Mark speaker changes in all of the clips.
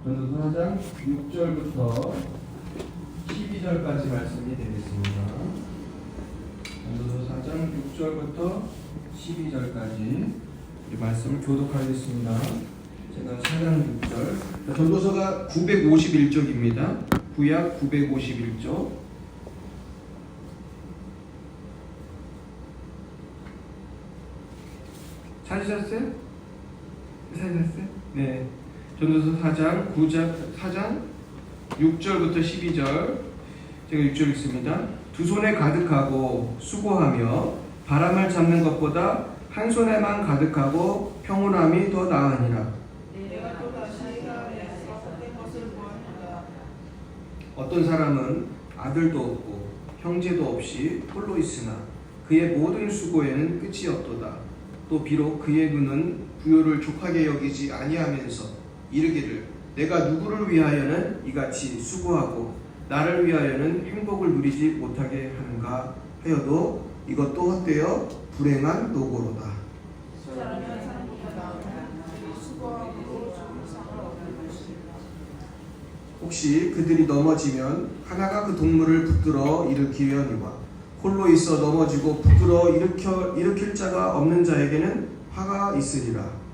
Speaker 1: 전도서 4장 6절부터 12절까지 말씀이 되겠습니다. 전도서 4장 6절부터 12절까지 이 말씀을 교독하겠습니다. 제가 4장 6절. 전도서가 951쪽입니다. 구약 951쪽. 찾으셨어요? 찾으셨어요? 네. 전도서 4장 6절부터 12절. 제가 6절 읽습니다. 두 손에 가득하고 수고하며 바람을 잡는 것보다 한 손에만 가득하고 평온함이 더 나으니라. 어떤 사람은 아들도 없고 형제도 없이 홀로 있으나 그의 모든 수고에는 끝이 없도다. 또 비록 그의 눈은 부요를 족하게 여기지 아니하면서 이르기를 내가 누구를 위하여는 이같이 수고하고 나를 위하여는 행복을 누리지 못하게 하는가 하여도 이것도 헛되어 불행한 노고로다. 혹시 그들이 넘어지면 하나가 그 동물을 붙들어 일으키려니와 홀로 있어 넘어지고 붙들어 일으킬 자가 없는 자에게는 화가 있으리라.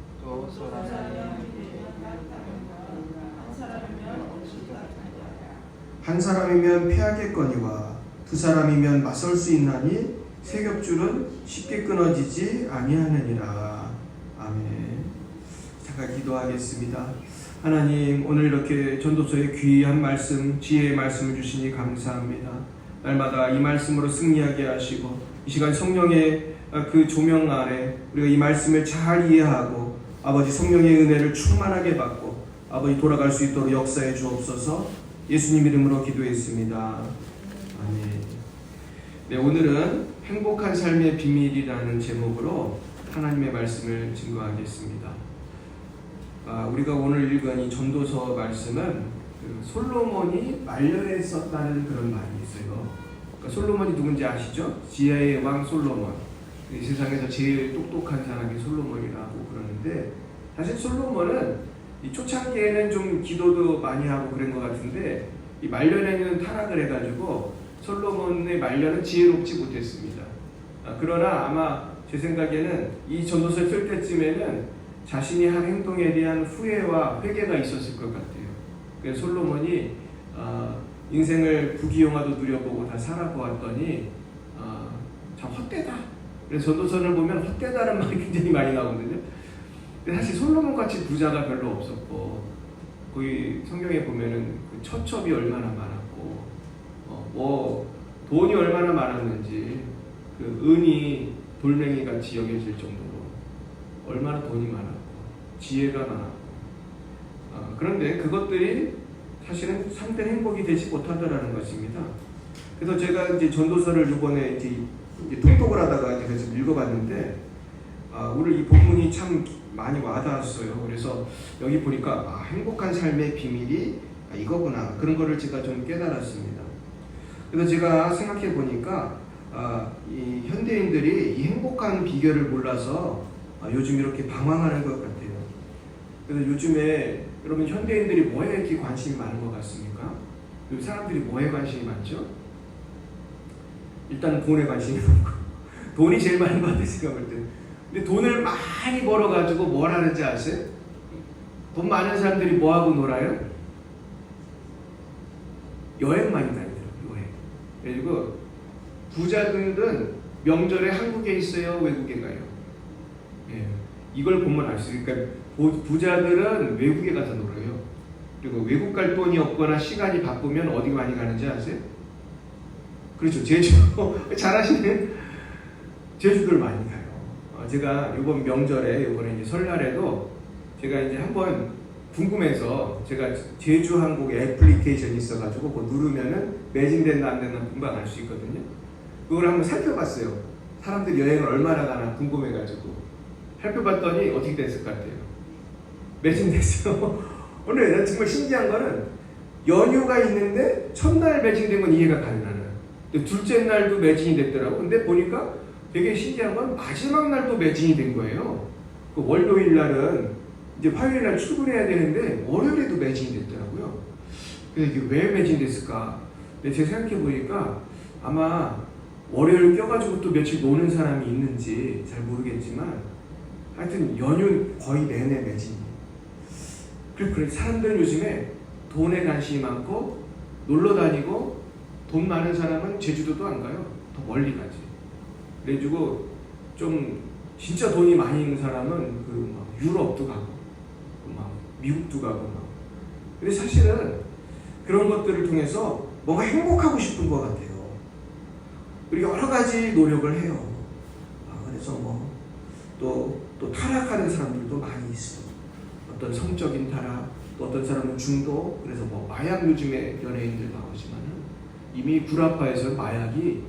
Speaker 1: 한 사람이면 패하겠거니와 두 사람이면 맞설 수 있나니 세 겹줄은 쉽게 끊어지지 아니하느니라. 아멘. 잠깐 기도하겠습니다. 하나님, 오늘 이렇게 전도서의 귀한 말씀, 지혜의 말씀을 주시니 감사합니다. 날마다 이 말씀으로 승리하게 하시고 이 시간 성령의 그 조명 아래 우리가 이 말씀을 잘 이해하고 아버지 성령의 은혜를 충만하게 받고 아버지 돌아갈 수 있도록 역사해 주옵소서. 예수님 이름으로 기도했습니다. 아멘. 네, 오늘은 행복한 삶의 비밀이라는 제목으로 하나님의 말씀을 증거하겠습니다. 우리가 오늘 읽은 이 전도서 말씀은 솔로몬이 말년에 썼다는 그런 말이 있어요. 그러니까 솔로몬이 누군지 아시죠? 지혜의 왕 솔로몬. 이 세상에서 제일 똑똑한 사람이 솔로몬이라고 그러는데, 사실 솔로몬은 이 초창기에는 좀 기도도 많이 하고 그런 것 같은데 이 말년에는 타락을 해가지고 솔로몬의 말년은 지혜롭지 못했습니다. 그러나 아마 제 생각에는 이 전도서를 쓸 때쯤에는 자신이 한 행동에 대한 후회와 회개가 있었을 것 같아요. 그래서 솔로몬이 인생을 부귀영화도 누려보고 다 살아보았더니 참 헛되다. 그래서 전도서를 보면 헛되다는 말이 굉장히 많이 나오거든요. 사실 솔로몬 같이 부자가 별로 없었고, 거기 성경에 보면은 그 처첩이 얼마나 많았고, 돈이 얼마나 많았는지, 그 은이 돌멩이 같이 여겨질 정도로 얼마나 돈이 많았고, 지혜가 많았고, 그런데 그것들이 사실은 참된 행복이 되지 못하더라는 것입니다. 그래서 제가 이제 전도서를 이번에 이제 통독을 하다가 제가 좀 읽어봤는데, 오늘 이 본문이 참 많이 와닿았어요. 그래서 여기 보니까 행복한 삶의 비밀이 이거구나, 그런 거를 제가 좀 깨달았습니다. 그래서 제가 생각해 보니까 이 현대인들이 이 행복한 비결을 몰라서 요즘 이렇게 방황하는 것 같아요. 그래서 요즘에 여러분 현대인들이 뭐에 이렇게 관심이 많은 것 같습니까? 요즘 사람들이 뭐에 관심이 많죠? 일단 돈에 관심이 많고 돈이 제일 많은 것 같아요, 제가 볼 때. 근데 돈을 많이 벌어가지고 뭘 하는지 아세요? 돈 많은 사람들이 뭐하고 놀아요? 여행 많이 다니더라고요. 여행. 그리고 부자들은 명절에 한국에 있어요, 외국에 가요? 예, 이걸 보면 알 수 있어요. 그러니까 부자들은 외국에 가서 놀아요. 그리고 외국 갈 돈이 없거나 시간이 바쁘면 어디 많이 가는지 아세요? 그렇죠, 제주. 잘하시네. 제주도를 많이 가요. 제가 이번 명절에, 이번에 이제 설날에도 제가 이제 한번 궁금해서 제가 제주 항공의 애플리케이션이 있어가지고 그거 누르면은 매진됐나 안 됐나 금방 알 수 있거든요. 그걸 한번 살펴봤어요. 사람들이 여행을 얼마나 가나 궁금해가지고 살펴봤더니 어떻게 됐을 것 같아요? 매진됐어요. 오늘 정말 신기한 거는 연휴가 있는데 첫날 매진된 건 이해가 가능하나. 둘째 날도 매진이 됐더라고. 근데 보니까 되게 신기한 건 마지막 날도 매진이 된 거예요. 그 월요일 날은 이제 화요일 날 출근해야 되는데 월요일에도 매진이 됐더라고요. 그래서 이게 왜 매진됐을까? 근데 제가 생각해 보니까 아마 월요일 껴가지고 또 며칠 노는 사람이 있는지 잘 모르겠지만 하여튼 연휴 거의 내내 매진이에요. 그래 사람들은 요즘에 돈에 관심이 많고 놀러 다니고 돈 많은 사람은 제주도도 안 가요. 더 멀리 가지. 그래가지고 좀 진짜 돈이 많이 있는 사람은 그 막 유럽도 가고 막 미국도 가고 막. 근데 사실은 그런 것들을 통해서 뭔가 행복하고 싶은 것 같아요. 그리고 여러 가지 노력을 해요. 그래서 뭐 또 타락하는 사람들도 많이 있어. 어떤 성적인 타락, 또 어떤 사람은 중독. 그래서 뭐 마약 요즘에 연예인들 나오지만은 이미 구라파에서 마약이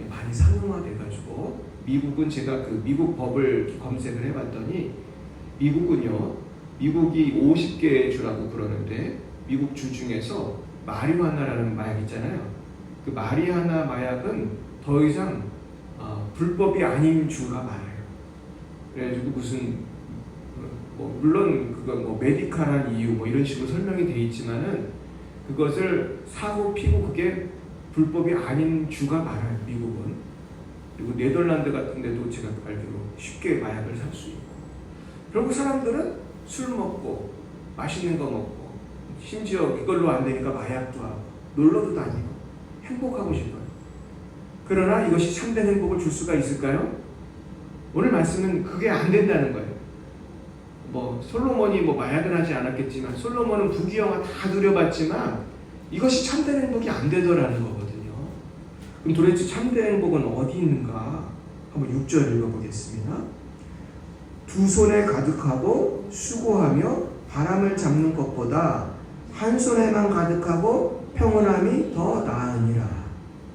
Speaker 1: 많이 상용화돼가지고 미국은 제가 그 미국 법을 검색을 해봤더니 미국은요, 미국이 50개 주라고 그러는데 미국 주 중에서 마리화나라는 마약 있잖아요. 그 마리화나 마약은 더 이상 불법이 아닌 주가 많아요. 그래가지고 무슨 뭐 물론 그건 뭐 메디칼한 이유 뭐 이런 식으로 설명이 돼 있지만은 그것을 사고 피고 그게 불법이 아닌 주가 많아요. 미국은. 그리고 네덜란드 같은 데도 제가 알기로 쉽게 마약을 살 수 있고. 결국 사람들은 술 먹고 맛있는 거 먹고 심지어 이걸로 안 되니까 마약도 하고 놀러도 다니고 행복하고 싶어요. 그러나 이것이 참된 행복을 줄 수가 있을까요? 오늘 말씀은 그게 안 된다는 거예요. 뭐 솔로몬이 뭐 마약은 하지 않았겠지만 솔로몬은 부귀영화 다 누려봤지만 이것이 참된 행복이 안 되더라는 거거든요. 그럼 도대체 참된 행복은 어디 있는가? 한번 6절 읽어보겠습니다. 두 손에 가득하고 수고하며 바람을 잡는 것보다 한 손에만 가득하고 평온함이 더 나으니라.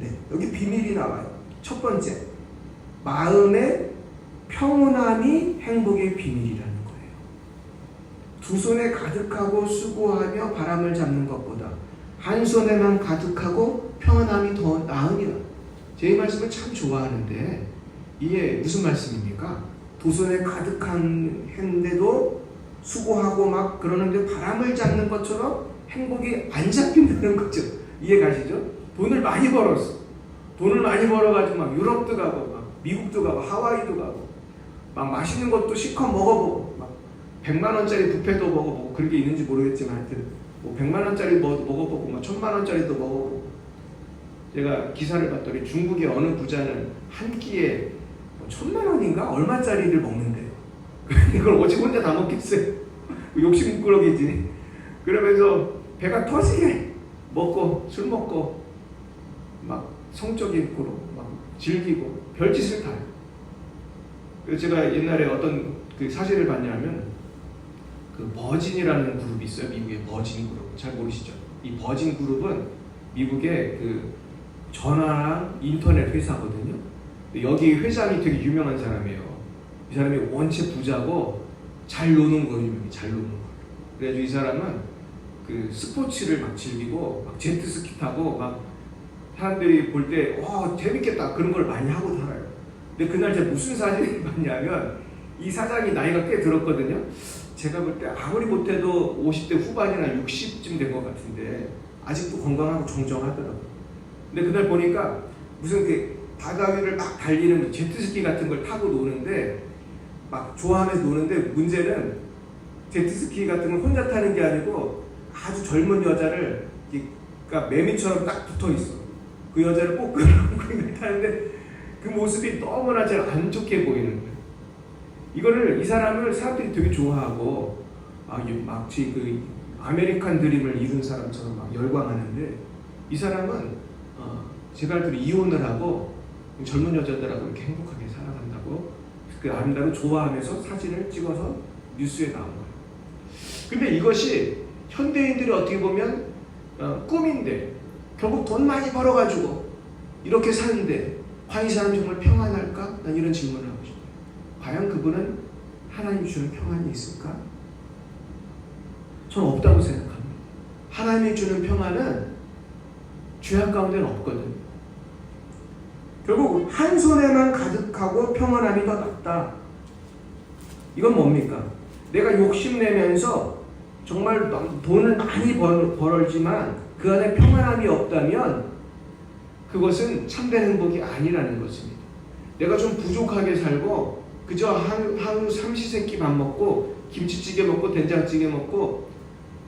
Speaker 1: 네, 여기 비밀이 나와요. 첫 번째, 마음의 평온함이 행복의 비밀이라는 거예요. 두 손에 가득하고 수고하며 바람을 잡는 것보다 한 손에만 가득하고 평온함이 더 나으니라. 제 이 말씀을 참 좋아하는데 이게 무슨 말씀입니까? 두 손에 가득한 했는데도 수고하고 막 그러는데 바람을 잡는 것처럼 행복이 안 잡힌다는 거죠. 이해가시죠? 돈을 많이 벌었어. 돈을 많이 벌어가지고 막 유럽도 가고 막 미국도 가고 하와이도 가고 막 맛있는 것도 실컷 먹어보고 막 100만 원짜리 뷔페도 먹어보고 그런 게 있는지 모르겠지만 하여튼 뭐 100만 원짜리 먹어보고 막 1000만 원짜리도 먹어보고. 제가 기사를 봤더니 중국의 어느 부자는 한 끼에 뭐 1000만 원인가 얼마짜리를 먹는데요. 이걸 어찌 혼자 다 먹겠어요? 욕심꾸러기지. 그러면서 배가 터지게 먹고 술 먹고 막 성적인 거로 막 즐기고 별짓을 다 해요. 그래서 제가 옛날에 어떤 그 사실을 봤냐면 그 버진이라는 그룹이 있어요. 미국의 버진 그룹. 잘 모르시죠? 이 버진 그룹은 미국의 그 전화랑 인터넷 회사거든요. 여기 회장이 되게 유명한 사람이에요. 이 사람이 원체 부자고 잘 노는 거 유명해. 잘 노는 거. 그래가지고 이 사람은 그 스포츠를 막 즐기고 막 제트스키 타고 막 사람들이 볼 때 와 재밌겠다 그런 걸 많이 하고 살아요. 근데 그날 제가 무슨 사진을 봤냐면 이 사장이 나이가 꽤 들었거든요. 제가 볼 때 아무리 못해도 50대 후반이나 60쯤 된 것 같은데 아직도 건강하고 정정하더라고요. 근데 그날 보니까 무슨 그 바다 위를 막 달리는 제트스키 같은 걸 타고 노는데 막 좋아하면서 노는데 문제는 제트스키 같은 걸 혼자 타는 게 아니고 아주 젊은 여자를 그러니까 매미처럼 딱 붙어 있어. 그 여자를 꼭 끌어안고 타는데 그 모습이 너무나 잘 안 좋게 보이는 거예요. 이거를 이 사람을 사람들이 되게 좋아하고 마치 그 아메리칸 드림을 이룬 사람처럼 막 열광하는데 이 사람은 제가 알기로 이혼을 하고 젊은 여자들하고 이렇게 행복하게 살아간다고 그 아름다움을 좋아하면서 사진을 찍어서 뉴스에 나온 거예요. 근데 이것이 현대인들이 어떻게 보면 꿈인데 결국 돈 많이 벌어가지고 이렇게 사는데 과연 이 사람 정말 평안할까? 난 이런 질문을 하고 싶어요. 과연 그분은 하나님이 주는 평안이 있을까? 저는 없다고 생각합니다. 하나님이 주는 평안은 죄악 가운데는 없거든요. 결국 한 손에만 가득하고 평안함이 더 낫다. 이건 뭡니까? 내가 욕심내면서 정말 돈을 많이 벌었지만 그 안에 평안함이 없다면 그것은 참된 행복이 아니라는 것입니다. 내가 좀 부족하게 살고 그저 하루 삼시세끼 밥 먹고 김치찌개 먹고 된장찌개 먹고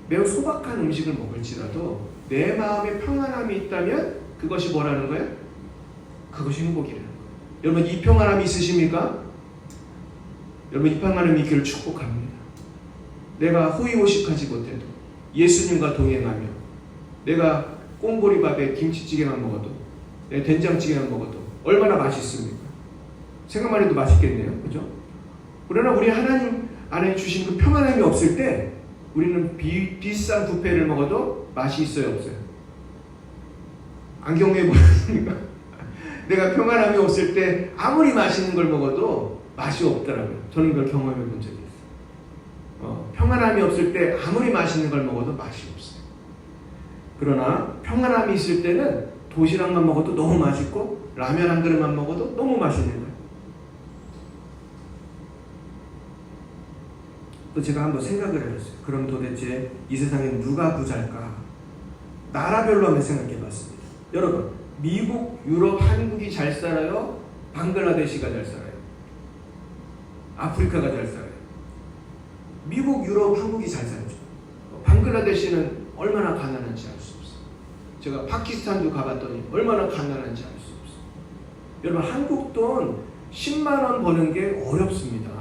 Speaker 1: 매우 소박한 음식을 먹을지라도 내 마음에 평안함이 있다면 그것이 뭐라는 거예요? 그것이 행복이라는 거예요. 여러분 이 평안함이 있으십니까? 여러분 이 평안함이 있기를 축복합니다. 내가 호의호식하지 못해도 예수님과 동행하며 내가 꽁보리밥에 김치찌개만 먹어도 된장찌개만 먹어도 얼마나 맛있습니까? 생각만 해도 맛있겠네요. 그죠? 그러나 우리 하나님 안에 주신 그 평안함이 없을 때 우리는 비싼 뷔페를 먹어도 맛이 있어요? 없어요? 안 경험해 보셨습니까? 내가 평안함이 없을 때 아무리 맛있는 걸 먹어도 맛이 없더라고요. 저는 그걸 경험해 본 적이 있어요. 평안함이 없을 때 아무리 맛있는 걸 먹어도 맛이 없어요. 그러나 평안함이 있을 때는 도시락만 먹어도 너무 맛있고 라면 한 그릇만 먹어도 너무 맛있는 거예요. 또 제가 한번 생각을 해봤어요. 그럼 도대체 이 세상에 누가 부자일까? 나라별로 한번 생각해 봤습니다. 여러분, 미국, 유럽, 한국이 잘 살아요? 방글라데시가 잘 살아요? 아프리카가 잘 살아요? 미국, 유럽, 한국이 잘 살죠. 방글라데시는 얼마나 가난한지 알 수 없어요. 제가 파키스탄도 가봤더니 얼마나 가난한지 알 수 없어요. 여러분, 한국 돈 10만 원 버는 게 어렵습니다.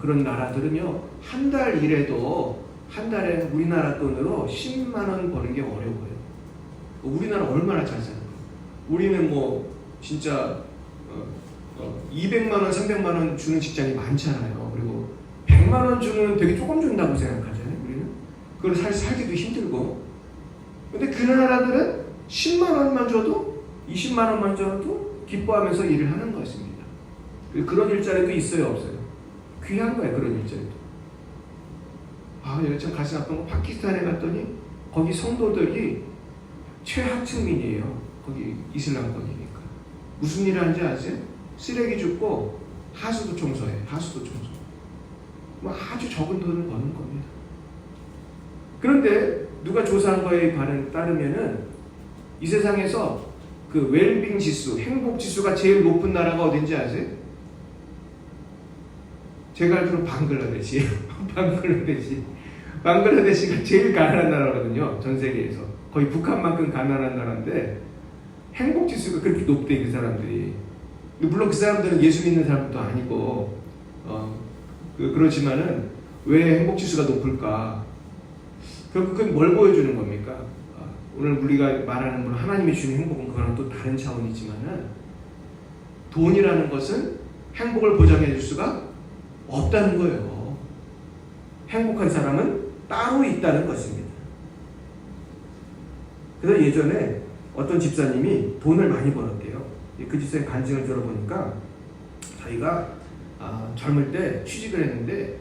Speaker 1: 그런 나라들은요, 한 달 일해도 한 달에 우리나라 돈으로 10만 원 버는 게 어려워요. 우리나라 얼마나 잘 사는 거예요. 우리는 뭐 진짜 200만 원, 300만 원 주는 직장이 많잖아요. 그리고 100만 원 주는 되게 조금 준다고 생각하잖아요. 우리는 그걸 살기도 힘들고. 근데 그 나라들은 10만 원만 줘도 20만 원만 줘도 기뻐하면서 일을 하는 것입니다. 그런 일자리도 있어요, 없어요? 귀한 거예요, 그런 일자리도. 여기 참 가슴 아픈 거, 파키스탄에 갔더니 거기 성도들이 최하층민이에요. 거기 이슬람권이니까. 무슨 일을 하는지 아세요? 쓰레기 줍고 하수도 청소해. 하수도 청소. 뭐 아주 적은 돈을 버는 겁니다. 그런데 누가 조사한 거에 따르면은 이 세상에서 그 웰빙 지수, 행복 지수가 제일 높은 나라가 어딘지 아세요? 제가 알기로는 방글라데시예요. 방글라데시가 제일 가난한 나라거든요. 전 세계에서. 거의 북한만큼 가난한 나라인데 행복 지수가 그렇게 높대, 그 사람들이. 물론 그 사람들은 예수 믿는 사람도 아니고 그렇지만은 왜 행복 지수가 높을까? 그건 뭘 보여주는 겁니까? 오늘 우리가 말하는 건 하나님이 주는 행복은 그거랑 또 다른 차원이지만은 돈이라는 것은 행복을 보장해 줄 수가 없다는 거예요. 행복한 사람은 따로 있다는 것입니다. 그래서 예전에 어떤 집사님이 돈을 많이 벌었대요. 그 집사님 간증을 들어보니까 자기가 젊을 때 취직을 했는데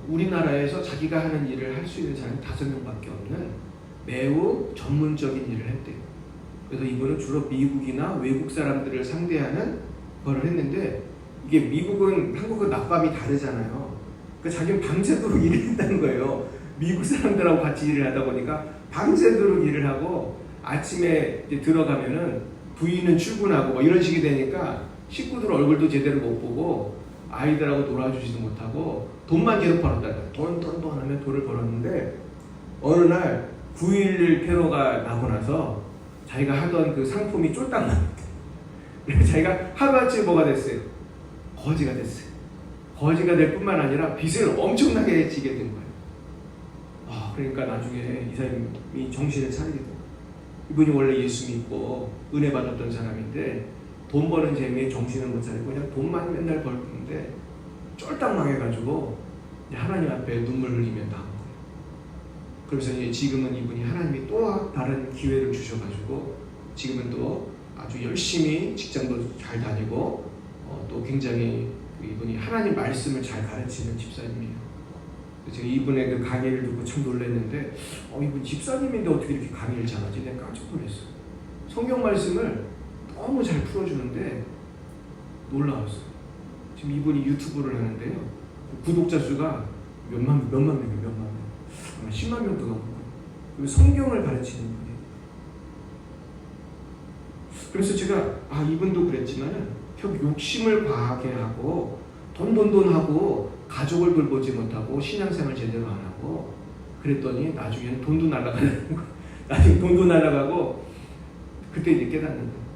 Speaker 1: 우리나라에서 자기가 하는 일을 할 수 있는 사람이 5명밖에 없는 매우 전문적인 일을 했대요. 그래서 이분은 주로 미국이나 외국 사람들을 상대하는 걸 했는데, 이게 미국은 한국은 낮밤이 다르잖아요. 그러니까 자기는 밤새도록 일을 했다는 거예요. 미국 사람들하고 같이 일을 하다 보니까 밤새도록 일을 하고 아침에 이제 들어가면은 부인은 출근하고 뭐 이런 식이 되니까 식구들 얼굴도 제대로 못 보고 아이들하고 놀아주지도 못하고 돈만 계속 벌었다는 거예요. 돈 하면 돈을 벌었는데 어느 날 9.11 테러가 나고 나서 자기가 하던 그 상품이 쫄딱 나왔대. 그래서 자기가 하루아침에 뭐가 됐어요? 거지가 됐어요. 거지가 될 뿐만 아니라 빚을 엄청나게 지게 된 거예요. 그러니까 나중에 이 사람이 정신을 차리게 돼요. 이분이 원래 예수 믿고 은혜 받았던 사람인데 돈 버는 재미에 정신을 못 차리고 그냥 돈만 맨날 벌는데 쫄딱 망해가지고 하나님 앞에 눈물 흘리며 나온 거예요. 그래서 이제 지금은 이분이 하나님이 또 다른 기회를 주셔가지고 지금은 또 아주 열심히 직장도 잘 다니고 또 굉장히 이분이 하나님 말씀을 잘 가르치는 집사님이에요. 제가 이분의 그 강의를 듣고 참 놀랐는데 이분 집사님인데 어떻게 이렇게 강의를 잘하지? 내가 깜짝 놀랐어요. 성경 말씀을 너무 잘 풀어주는데 놀라웠어요. 지금 이분이 유튜브를 하는데요. 구독자 수가 몇만 명이에요. 아마 10만 명도 넘고. 그리고 성경을 가르치는 분이에요. 그래서 제가 이분도 그랬지만은 결국 욕심을 과하게 하고 돈 하고 가족을 돌보지 못하고 신앙생활 제대로 안 하고 그랬더니 나중에는 돈도 날아가는 거. 나중에 돈도 날아가고 그때 이제 깨닫는 거예요.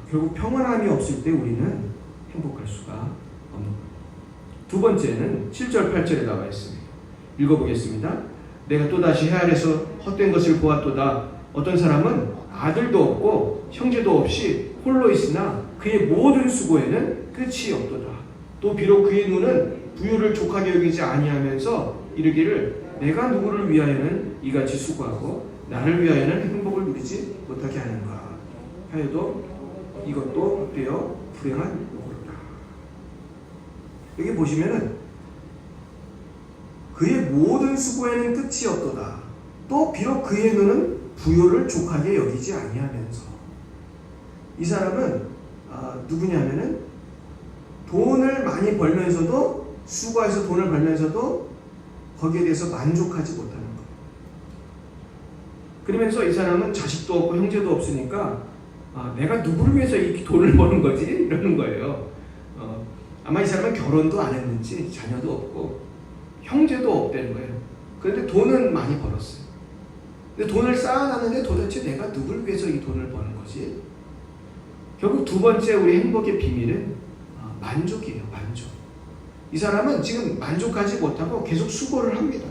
Speaker 1: 결국 평안함이 없을 때 우리는 행복할 수가 없는 거예요. 두 번째는 7절 8절에 나와 있습니다. 읽어보겠습니다. 내가 또다시 해 아래서 헛된 것을 보았도다. 어떤 사람은 아들도 없고 형제도 없이 홀로 있으나 그의 모든 수고에는 끝이 없도다. 또 비록 그의 눈은 부유를 족하게 여기지 아니하면서 이르기를 내가 누구를 위하여는 이같이 수고하고 나를 위하여는 행복을 누리지 못하게 하는가 하여도 이것도 어때요? 불행한 요구로다. 여기 보시면은 그의 모든 수고에는 끝이 없도다. 또 비록 그의 눈은 부요를 족하게 여기지 아니하면서 이 사람은 누구냐면은 돈을 많이 벌면서도 수고해서 돈을 벌면서도 거기에 대해서 만족하지 못하는 거예요. 그러면서 이 사람은 자식도 없고 형제도 없으니까 내가 누구를 위해서 이 돈을 버는 거지? 이러는 거예요. 아마 이 사람은 결혼도 안 했는지 자녀도 없고 형제도 없다는 거예요. 그런데 돈은 많이 벌었어요. 근데 돈을 쌓아놨는데 도대체 내가 누구를 위해서 이 돈을 버는 거지? 결국 두 번째 우리 행복의 비밀은 만족이에요. 만족. 이 사람은 지금 만족하지 못하고 계속 수고를 합니다.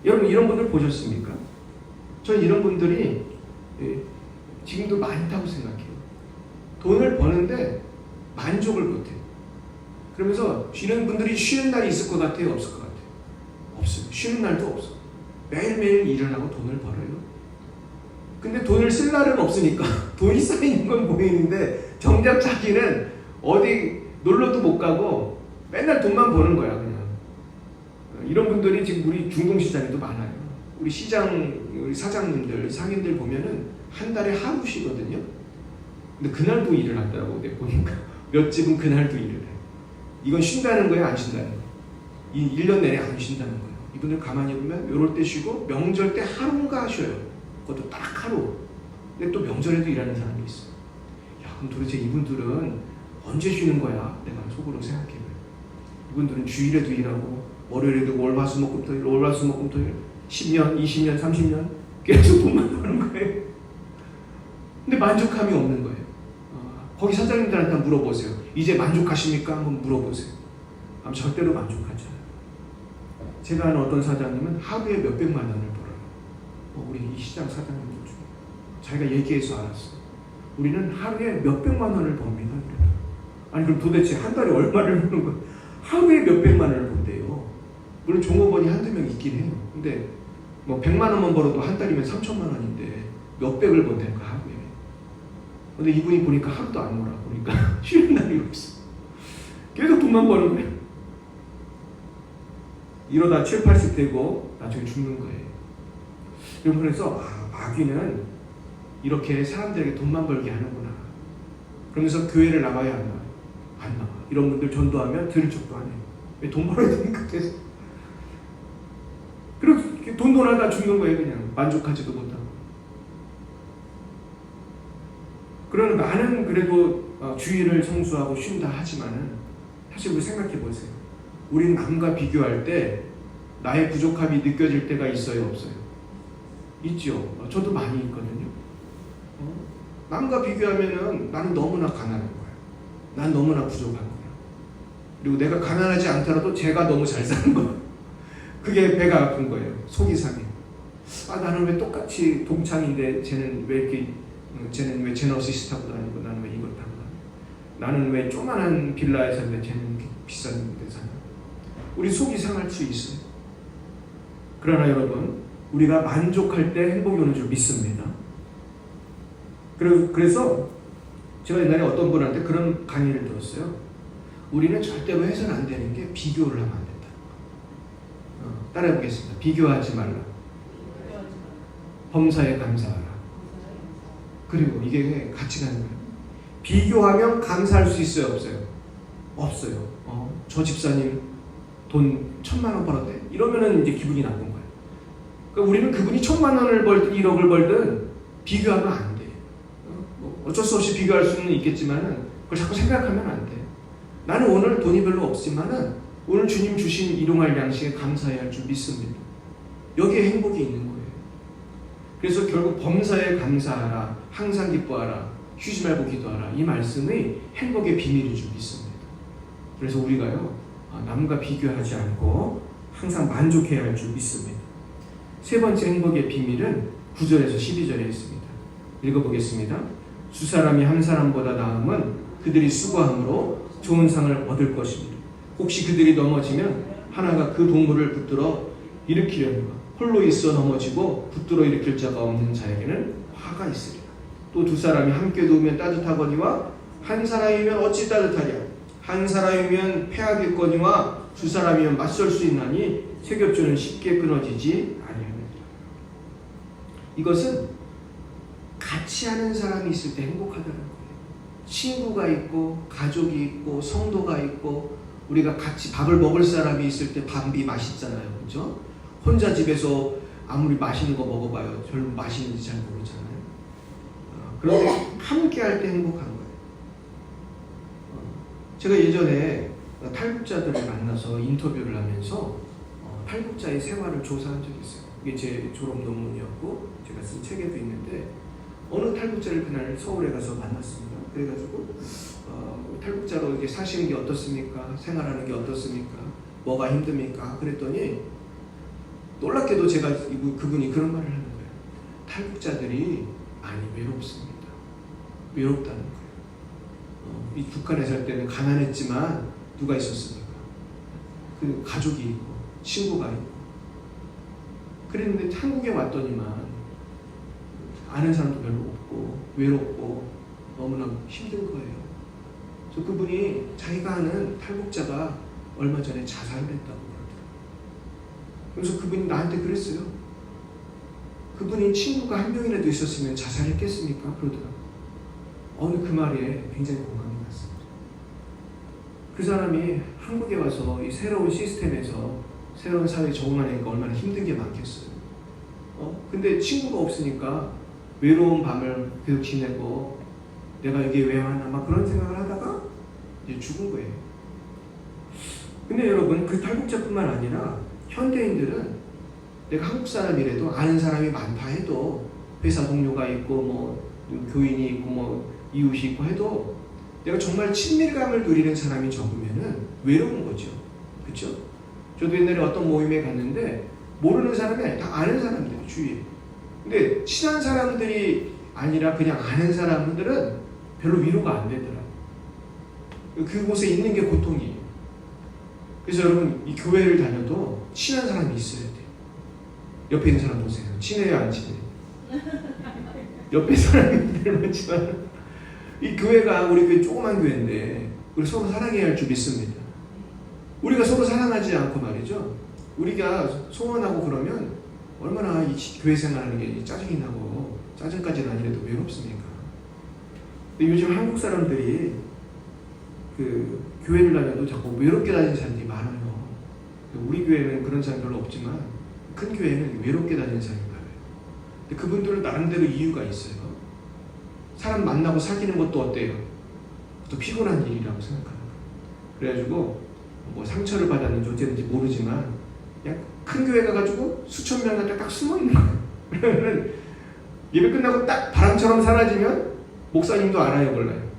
Speaker 1: 여러분 이런 분들 보셨습니까? 저는 이런 분들이 지금도 많다고 생각해요. 돈을 버는데 만족을 못해요. 그러면서 쉬는 분들이 쉬는 날이 있을 것 같아요? 없을 것 같아요? 없어요. 쉬는 날도 없어. 매일매일 일을 하고 돈을 벌어요. 근데 돈을 쓸 날은 없으니까 돈이 쌓이는 건 보이는데 정작 자기는 어디 놀러도 못 가고 맨날 돈만 버는 거야 그냥. 이런 분들이 지금 우리 중동시장에도 많아요. 우리 시장 우리 사장님들 상인들 보면은 한 달에 하루 쉬거든요. 근데 그날도 일을 한다고 내가 보니까 몇 집은 그날도 일을 해. 이건 쉰다는 거예요, 안 쉰다는 거예요? 이 1년 내내 안 쉰다는 거예요. 이분들 가만히 보면 요럴 때 쉬고 명절 때 하루인가 쉬어요. 그것도 딱 하루. 근데 또 명절에도 일하는 사람이 있어요. 야, 그럼 도대체 이분들은 언제 쉬는 거야? 내가 속으로 생각해봐요. 이분들은 주일에도 일하고 월요일에도 월화수목금토일 10년, 20년, 30년 계속 돈만 버는 거예요. 근데 만족함이 없는 거예요. 거기 사장님들한테 한번 물어보세요. 이제 만족하십니까? 한번 물어보세요. 아마 절대로 만족하지 않아요. 제가 아는 어떤 사장님은 하루에 몇백만 원을 벌어요. 우리 이 시장 사장님들 중에. 자기가 얘기해서 알았어요. 우리는 하루에 몇백만 원을 법니다. 아니 그럼 도대체 한 달에 얼마를 버는 거예요? 하루에 몇백만 원을 번대요. 물론 종업원이 한두 명 있긴 해요. 근데 뭐 100만 원만 벌어도 한 달이면 3천만 원인데 몇백을 번다니까 하루에. 근데 이분이 보니까 하루도 안 놀아. 보니까 쉬는 날이 없어. 계속 돈만 버는 거예요. 이러다 7, 80 되고 나중에 죽는 거예요. 그래서 마귀는 이렇게 사람들에게 돈만 벌게 하는구나. 그러면서 교회를 나가야 안 나와요. 안 나와. 이런 분들 전도하면 들을 척도 안 해요. 왜 돈 벌어야 되니까 계속. 그리고 돈 하다 죽는 거예요. 그냥 만족하지도 못하고. 그러나 나는 그래도 주일을 성수하고 쉰다 하지만은 사실 우리 생각해 보세요. 우린 남과 비교할 때 나의 부족함이 느껴질 때가 있어요, 없어요? 있죠. 저도 많이 있거든요. 남과 비교하면은 나는 너무나 가난한 거야. 난 너무나 부족한 거야. 그리고 내가 가난하지 않더라도 쟤가 너무 잘 사는 거야. 그게 배가 아픈 거예요. 속이 상해. 나는 왜 똑같이 동창인데 쟤는 왜 제너시스 타고 다니고 나는 왜 이걸 타고 다니고 나는 왜 조그만한 빌라에 사는데 쟤는 비싼 데 사냐. 우리 속이 상할 수 있어요. 그러나 여러분 우리가 만족할 때 행복이 오는 줄 믿습니다. 그래서 제가 옛날에 어떤 분한테 그런 강의를 들었어요. 우리는 절대로 해서는 안 되는 게 비교를 하면 안 된다. 따라해보겠습니다. 비교하지 말라. 범사에 감사하라. 그리고 이게 같이 가는 거예요. 비교하면 감사할 수 있어요, 없어요? 없어요. 저 집사님
Speaker 2: 돈 1,000만 원 벌었대. 이러면은 이제 기분이 나쁜 거예요. 그러니까 우리는 그분이 1,000만 원을 벌든 1억을 벌든 비교하면 안 돼. 어쩔 수 없이 비교할 수는 있겠지만은 그걸 자꾸 생각하면 안 돼. 나는 오늘 돈이 별로 없지만은 오늘 주님 주신 일용할 양식에 감사해야 할 줄 믿습니다. 여기에 행복이 있는 거예요. 그래서 결국 범사에 감사하라, 항상 기뻐하라, 쉬지 말고 기도하라. 이 말씀이 행복의 비밀인 줄 믿습니다. 그래서 우리가요, 남과 비교하지 않고 항상 만족해야 할 줄 믿습니다. 세 번째 행복의 비밀은 9절에서 12절에 있습니다. 읽어보겠습니다. 두 사람이 한 사람보다 나음은 그들이 수고함으로 좋은 상을 얻을 것입니다. 혹시 그들이 넘어지면 하나가 그 동물을 붙들어 일으키려니와 홀로 있어 넘어지고 붙들어 일으킬 자가 없는 자에게는 화가 있으리라. 또 두 사람이 함께 누우면 따뜻하거니와 한 사람이면 어찌 따뜻하랴. 한 사람이면 패하겠거니와 두 사람이면 맞설 수 있나니 세겹조는 쉽게 끊어지지 아니하느니라. 이것은 같이 하는 사람이 있을 때 행복하다는 거예요. 친구가 있고 가족이 있고 성도가 있고 우리가 같이 밥을 먹을 사람이 있을 때 밥이 맛있잖아요. 그렇죠? 혼자 집에서 아무리 맛있는 거 먹어봐요. 별로 맛있는지 잘 모르잖아요. 그런데 함께 할 때 행복한 거예요. 제가 예전에 탈북자들을 만나서 인터뷰를 하면서 탈북자의 생활을 조사한 적이 있어요. 이게 제 졸업 논문이었고 제가 쓴 책에도 있는데 어느 탈북자를 그날 서울에 가서 만났습니다. 그래가지고 탈북자로 이제 사시는 게 어떻습니까? 생활하는 게 어떻습니까? 뭐가 힘듭니까? 그랬더니 놀랍게도 제가 그분이 그런 말을 하는 거예요. 탈북자들이 많이 외롭습니다. 외롭다는 거예요. 이 북한에 살 때는 가난했지만 누가 있었습니까? 그 가족이 있고 친구가 있고 그랬는데 한국에 왔더니만 아는 사람도 별로 없고 외롭고 너무나 힘든 거예요. 그래서 그분이 자기가 아는 탈북자가 얼마 전에 자살을 했다고 그러더라고요. 그래서 그분이 나한테 그랬어요. 그분이 친구가 한 명이라도 있었으면 자살했겠습니까? 그러더라고요. 어느 그 말에 굉장히 공감이 갔습니다. 그 사람이 한국에 와서 이 새로운 시스템에서 새로운 사회에 적응하니까 얼마나 힘든 게 많겠어요. 근데 친구가 없으니까 외로운 밤을 계속 지내고 내가 여기에 왜 왔나 막 그런 생각을 하다가 이제 죽은 거예요. 근데 여러분 그 탈북자뿐만 아니라 현대인들은 내가 한국 사람이라도 아는 사람이 많다 해도 회사 동료가 있고 뭐 교인이 있고 뭐 이웃이 있고 해도 내가 정말 친밀감을 누리는 사람이 적으면은 외로운 거죠. 그렇죠? 저도 옛날에 어떤 모임에 갔는데 모르는 사람이 다 아는 사람들이에요. 주위에. 근데 친한 사람들이 아니라 그냥 아는 사람들은 별로 위로가 안 되더라고요. 그곳에 있는 게 고통이에요. 그래서 여러분 이 교회를 다녀도 친한 사람이 있어야 돼요. 옆에 있는 사람 보세요. 친해요 안 친해요? 옆에 사람들은 많지만 이 교회가 우리 교회 조그만 교회인데 우리 서로 사랑해야 할 줄 믿습니다. 우리가 서로 사랑하지 않고 말이죠. 우리가 소원하고 그러면 얼마나 이 교회 생활하는 게 짜증이 나고 짜증까지는 아니라도 외롭습니까? 근데 요즘 한국 사람들이 그 교회를 다녀도 자꾸 외롭게 다니는 사람들이 많아요. 우리 교회는 그런 사람 별로 없지만 큰 교회는 외롭게 다니는 사람이 많아요. 근데 그분들은 나름대로 이유가 있어요. 사람 만나고 사귀는 것도 어때요? 또 피곤한 일이라고 생각하는 거예요. 그래가지고 뭐 상처를 받았는지 어쨌는지 모르지만 그냥 큰 교회 가가지고 수천 명한테 딱 숨어있는 거예요. 그러면은 예배 끝나고 딱 바람처럼 사라지면 목사님도 알아요 몰라요?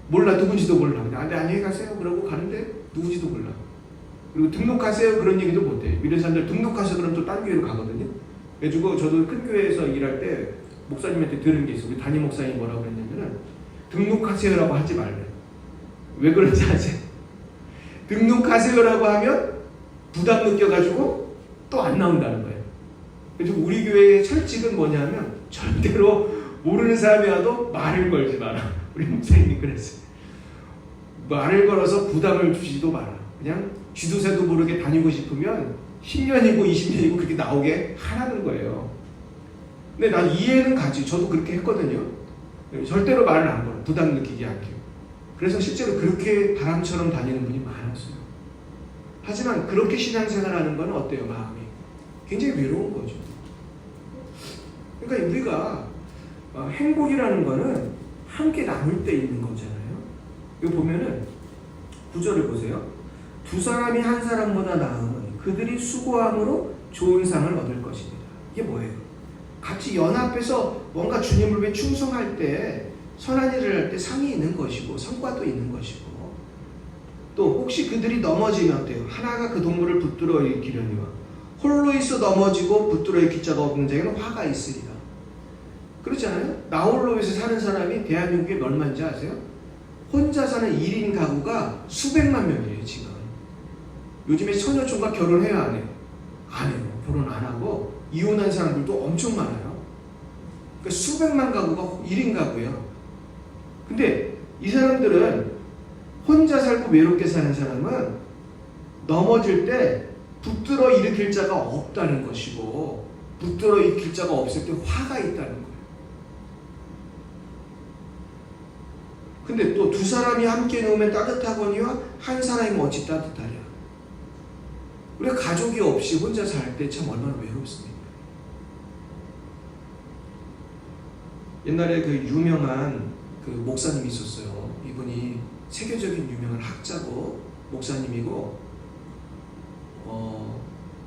Speaker 2: 몰라 누군지도 몰라. 그냥 안녕히 가세요 그러고 가는데 누군지도 몰라. 그리고 등록하세요 그런 얘기도 못해요. 이런 사람들 등록하세요 그러면 또 딴 교회로 가거든요. 그래가지고 저도 큰 교회에서 일할 때 목사님한테 들은 게 있어. 우리 담임 목사님이 뭐라고 그랬냐면은 등록하세요라고 하지 말래. 왜 그런지 아세요? 등록하세요라고 하면 부담 느껴가지고 또 안 나온다는 거예요. 그래서 우리 교회의 철칙은 뭐냐면 절대로 모르는 사람이 와도 말을 걸지 마라. 우리 목사님이 그랬어요. 말을 걸어서 부담을 주지도 마라. 그냥 쥐도새도 모르게 다니고 싶으면 10년이고 20년이고 그렇게 나오게 하라는 거예요. 근데 난 이해는 가지. 저도 그렇게 했거든요. 절대로 말을 안 걸어. 부담 느끼지 않게. 그래서 실제로 그렇게 바람처럼 다니는 분이 많았어요. 하지만 그렇게 신앙생활하는 건 어때요? 마음이 굉장히 외로운 거죠. 그러니까 우리가 행복이라는 거는 함께 나눌 때 있는 거잖아요. 이거 보면은 구절을 보세요. 두 사람이 한 사람보다 나으면 그들이 수고함으로 좋은 상을 얻을 것입니다. 이게 뭐예요? 같이 연합해서 뭔가 주님을 위해 충성할 때, 선한 일을 할 때 상이 있는 것이고 성과도 있는 것이고, 또 혹시 그들이 넘어지면 어때요? 하나가 그 동물을 붙들어 일으키려니와 홀로 있어 넘어지고 붙들어 일으킬 자가 없는 자에게는 화가 있으리라. 그렇잖아요? 나홀로에서 사는 사람이 대한민국에 얼마인지 아세요? 혼자 사는 1인 가구가 수백만 명이에요. 지금 요즘에 처녀촌과 결혼해야 안 해요? 안 해요. 결혼 안 하고 이혼한 사람들도 엄청 많아요. 그러니까 수백만 가구가 1인 가구예요. 근데 이 사람들은 혼자 살고 외롭게 사는 사람은 넘어질 때 붙들어 일으킬 자가 없다는 것이고, 붙들어 일으킬 자가 없을 때 화가 있다는 거예요. 근데 또 두 사람이 함께 누우면 따뜻하거니와 한 사람이면 어찌 따뜻하랴. 우리가 가족이 없이 혼자 살 때 참 얼마나 외롭습니까? 옛날에 그 유명한 그 목사님이 있었어요. 이분이 세계적인 유명한 학자고 목사님이고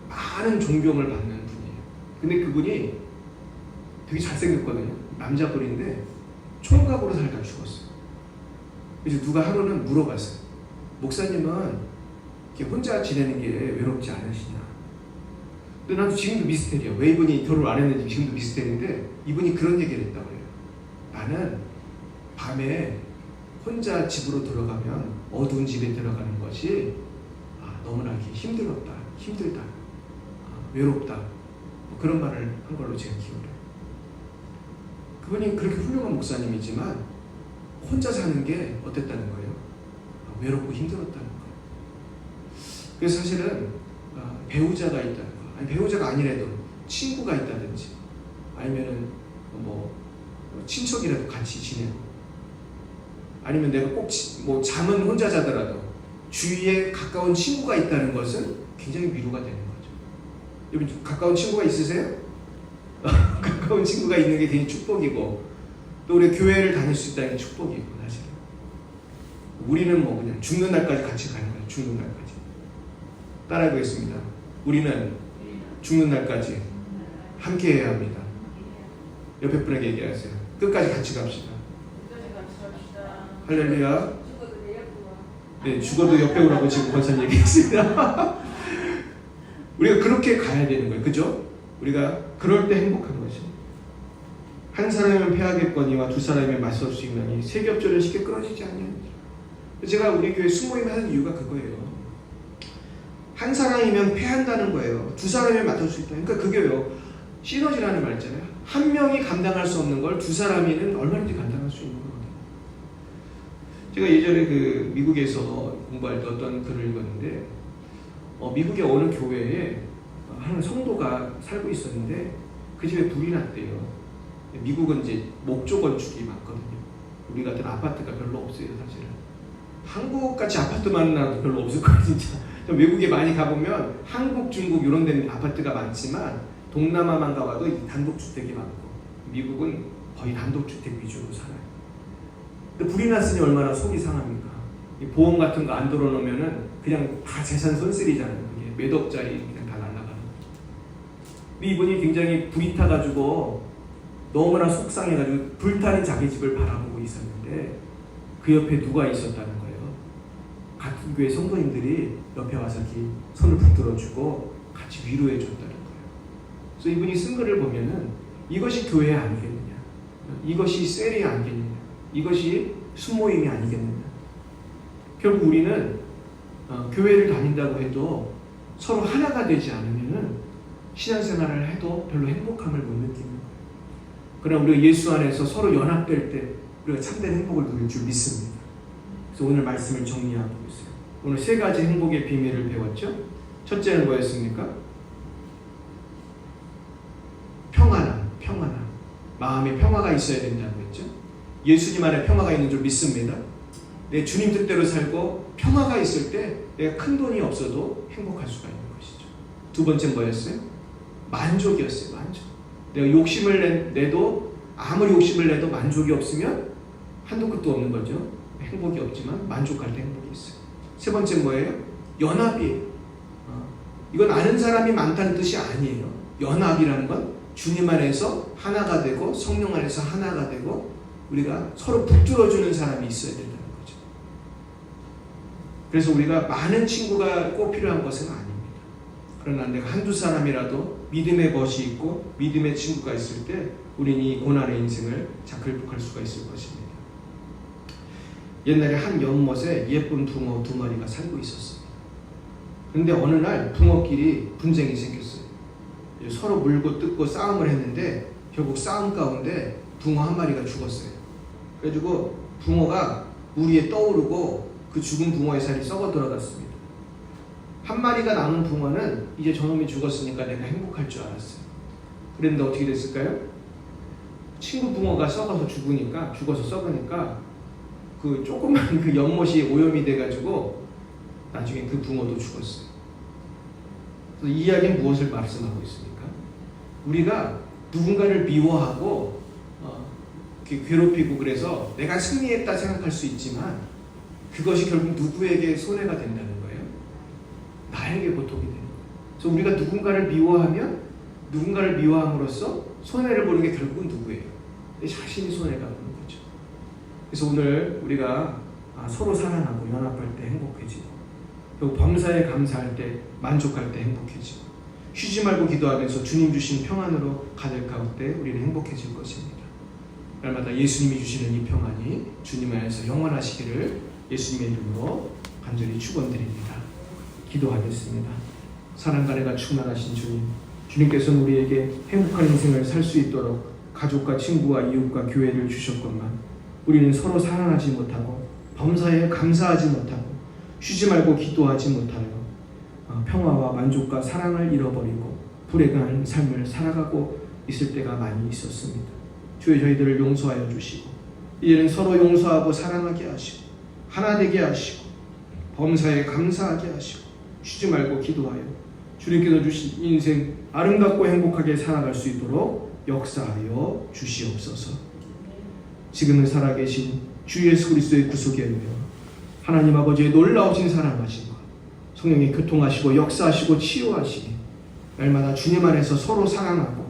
Speaker 2: 많은 존경을 받는 분이에요. 근데 그분이 되게 잘생겼거든요. 남자분인데 총각으로 살다 죽었어요. 그래서 누가 하루는 물어봤어요. 목사님은 이렇게 혼자 지내는 게 외롭지 않으시냐? 근데 나도 지금도 미스테리야. 왜 이분이 결혼 안 했는지 지금도 미스테리인데, 이분이 그런 얘기를 했다고 해요. 나는 밤에 혼자 집으로 들어가면 어두운 집에 들어가는 것이 너무나 힘들다, 외롭다, 뭐 그런 말을 한 걸로 제가 기억을 해요. 그분이 그렇게 훌륭한 목사님이지만 혼자 사는 게 어땠다는 거예요? 외롭고 힘들었다는 거예요. 그래서 사실은 배우자가 있다는 거, 아니 배우자가 아니라도 친구가 있다든지, 아니면은 뭐 친척이라도 같이 지내고, 아니면 내가 꼭 뭐 잠은 혼자 자더라도 주위에 가까운 친구가 있다는 것은 굉장히 위로가 되는 거죠. 여러분 가까운 친구가 있으세요? 가까운 친구가 있는 게 굉장히 축복이고, 또 우리 교회를 다닐 수 있다는 게 축복이고, 사실 우리는 뭐 그냥 죽는 날까지 같이 가는 거예요. 죽는 날까지. 따라해보겠습니다. 우리는 죽는 날까지 함께 해야 합니다. 옆에 분에게 얘기하세요. 끝까지 같이 갑시다. 할렐루야. 네, 죽어도 옆에 오라고 지금 권사님 얘기했습니다. 우리가 그렇게 가야 되는 거예요. 그죠? 우리가 그럴 때 행복한 거죠. 한 사람이면 패하겠거니와 두 사람이면 맞설 수 있나니 세 겹절은 쉽게 끊어지지 않냐니. 제가 우리 교회 수모임 하는 이유가 그거예요. 한 사람이면 패한다는 거예요. 두 사람이면 맞설 수 있다. 그러니까 그게요. 시너지라는 말 있잖아요. 한 명이 감당할 수 없는 걸 두 사람이는 얼마든지 감당할 수 있는 거거든요. 제가 예전에 그 미국에서 공부할 때 어떤 글을 읽었는데, 미국의 어느 교회에 한 성도가 살고 있었는데 그 집에 불이 났대요. 미국은 이제 목조 건축이 많거든요. 우리 같은 아파트가 별로 없어요, 사실은. 한국같이 아파트만 나도 별로 없을 거예요, 진짜. 외국에 많이 가보면 한국, 중국 이런 데는 아파트가 많지만 동남아만 가봐도 단독주택이 많고, 미국은 거의 단독주택 위주로 살아요. 근데 불이 났으니 얼마나 속이 상합니까? 보험 같은 거 안 들어놓으면은 그냥 다 재산 손실이잖아요. 그게 몇 억짜리 그냥 다 날아가는 거죠. 근데 이분이 굉장히 불이 타가지고 너무나 속상해가지고 불타는 자기 집을 바라보고 있었는데 그 옆에 누가 있었다는 거예요. 같은 교회 성도님들이 옆에 와서 이렇게 손을 붙들어주고 같이 위로해줬다는 거예요. 그래서 이분이 쓴 글을 보면은 이것이 교회 아니겠느냐, 이것이 셀이 아니겠느냐, 이것이 수모임이 아니겠느냐. 결국 우리는 교회를 다닌다고 해도 서로 하나가 되지 않으면은 신앙생활을 해도 별로 행복함을 못 느끼는 거예요. 그러나 우리가 예수 안에서 서로 연합될 때 우리가 참된 행복을 누릴 줄 믿습니다. 그래서 오늘 말씀을 정리하고 있어요. 오늘 세 가지 행복의 비밀을 배웠죠. 첫째는 뭐였습니까? 평안함. 마음에 평화가 있어야 된다고 했죠. 예수님 안에 평화가 있는 줄 믿습니다. 내 주님 뜻대로 살고 평화가 있을 때 내가 큰 돈이 없어도 행복할 수가 있는 것이죠. 두 번째 뭐였어요? 만족이었어요. 만족. 내가 욕심을 내도 아무리 욕심을 내도 만족이 없으면 한도 끝도 없는 거죠. 행복이 없지만 만족할 때 행복이 있어요. 세 번째 뭐예요? 연합이에요. 이건 아는 사람이 많다는 뜻이 아니에요. 연합이라는 건 주님 안에서 하나가 되고 성령 안에서 하나가 되고 우리가 서로 붙들어주는 사람이 있어야 된다는 거죠. 그래서 우리가 많은 친구가 꼭 필요한 것은 아닙니다. 그러나 내가 한두 사람이라도 믿음의 벗이 있고 믿음의 친구가 있을 때 우리는 이 고난의 인생을 잘 극복할 수가 있을 것입니다. 옛날에 한 연못에 예쁜 붕어 2마리가 살고 있었습니다. 그런데 어느 날 붕어끼리 분쟁이 생겼어요. 서로 물고 뜯고 싸움을 했는데 결국 싸움 가운데 붕어 1마리가 죽었어요. 그래가지고 붕어가 물 위에 떠오르고 그 죽은 붕어의 살이 썩어 들어갔습니다. 1마리가 남은 붕어는 이제 저놈이 죽었으니까 내가 행복할 줄 알았어요. 그런데 어떻게 됐을까요? 친구 붕어가 죽어서 썩으니까 그 조그만 그 연못이 오염이 돼가지고 나중에 그 붕어도 죽었어요. 그래서 이 이야기는 무엇을 말씀하고 있습니까? 우리가 누군가를 미워하고 괴롭히고 그래서 내가 승리했다 생각할 수 있지만 그것이 결국 누구에게 손해가 된다는 거예요? 나에게 고통이 되는 거예요. 그래서 우리가 누군가를 미워하면 누군가를 미워함으로써 손해를 보는 게 결국은 누구예요? 내 자신이 손해가 보는 거죠. 그래서 오늘 우리가 서로 사랑하고 연합할 때 행복해지고 또 범사에 감사할 때 만족할 때 행복해지고 쉬지 말고 기도하면서 주님 주신 평안으로 가득할 때 우리는 행복해질 것입니다. 날마다 예수님이 주시는 이 평안이 주님 안에서 영원하시기를 예수님의 이름으로 간절히 축원드립니다. 기도하겠습니다. 사랑과 은혜가 충만하신 주님, 주님께서는 우리에게 행복한 인생을 살 수 있도록 가족과 친구와 이웃과 교회를 주셨건만 우리는 서로 사랑하지 못하고 범사에 감사하지 못하고 쉬지 말고 기도하지 못하여 평화와 만족과 사랑을 잃어버리고 불행한 삶을 살아가고 있을 때가 많이 있었습니다. 주여 저희들을 용서하여 주시고 이제는 서로 용서하고 사랑하게 하시고 하나 되게 하시고 범사에 감사하게 하시고 쉬지 말고 기도하여 주님께서 주신 인생 아름답고 행복하게 살아갈 수 있도록 역사하여 주시옵소서. 지금은 살아계신 주 예수 그리스도의 구속의 은혜와 하나님 아버지의 놀라우신 사랑하심과 성령이 교통하시고 역사하시고 치유하시니 날마다 주님 안에서 서로 사랑하고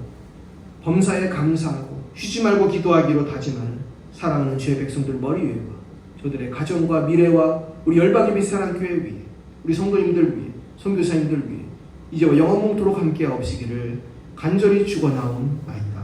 Speaker 2: 범사에 감사하고 쉬지 말고 기도하기로 다짐하는 사랑하는 주의 백성들 머리 위에와 저들의 가정과 미래와 우리 열방의 빛 사랑 교회 위에 우리 성도님들 위에 선교사님들 위에 이제와 영원토록 함께하옵시기를 간절히 축원하옵나이다.